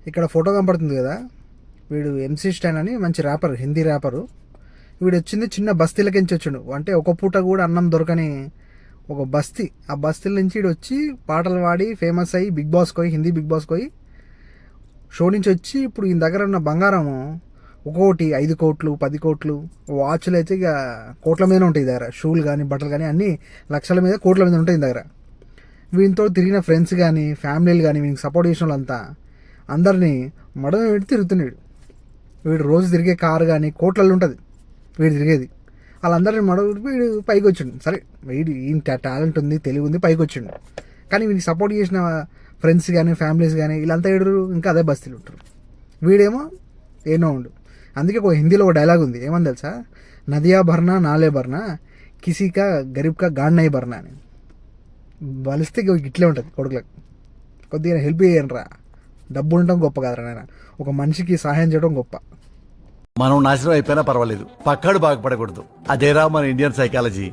ఇక్కడ ఫోటో కనపడుతుంది కదా, వీడు MC స్టాన్ అని మంచి ర్యాపర్, హిందీ ర్యాపరు. వీడు వచ్చింది చిన్న బస్తీలకించి వచ్చిండు. అంటే ఒక పూట కూడా అన్నం దొరకని ఒక బస్తీ. ఆ బస్తీల నుంచి వీడు వచ్చి పాటలు పాడి ఫేమస్ అయ్యి బిగ్ బాస్ పోయి, హిందీ బిగ్ బాస్ పోయి షో నుంచి వచ్చి ఇప్పుడు ఈయన దగ్గర ఉన్న బంగారం ఒక్కొక్కటి 5 కోట్లు 10 కోట్లు, వాచ్లు అయితే ఇక కోట్ల మీదనే ఉంటాయి దగ్గర. షూలు కానీ బట్టలు కానీ అన్నీ లక్షల మీద కోట్ల మీద ఉంటాయి దగ్గర. వీనితో తిరిగిన ఫ్రెండ్స్ కానీ ఫ్యామిలీలు కానీ వీనికి సపోర్ట్ చేసిన వాళ్ళంతా అందరినీ మడమ పెట్టి తిరుగుతున్నాడు. వీడు రోజు తిరిగే కారు కానీ కోట్లలో ఉంటుంది వీడు తిరిగేది. వాళ్ళందరినీ మడవ వీడు పైకి వచ్చిండు. సరే వీడు ఈయన టాలెంట్ ఉంది, తెలివి ఉంది, పైకి వచ్చిండు. కానీ వీనికి సపోర్ట్ చేసిన ఫ్రెండ్స్ కానీ ఫ్యామిలీస్ కానీ వీళ్ళంతా ఏడురు ఇంకా అదే బస్తీలు ఉంటారు. వీడేమో ఏనో ఉండు. అందుకే ఒక హిందీలో ఒక డైలాగ్ ఉంది, ఏమని తెలుసా, నదియా భర్నా నాలే భర్నా కిసీకా గరీబ్కా గాడ్ నై భర్నా అని. బలిస్తే ఇట్లే ఉంటుంది కొడుకులకు. కొద్దిగా హెల్ప్ చేయండి రా, డబ్బు ఉండటం గొప్ప కాదురా నాయన, ఒక మనిషికి సహాయం చేయడం గొప్ప. మనం నాశనం అయిపోయినా పర్వాలేదు, పక్కాడు బాగుపడకూడదు. అదేరా మన ఇండియన్ సైకాలజీ.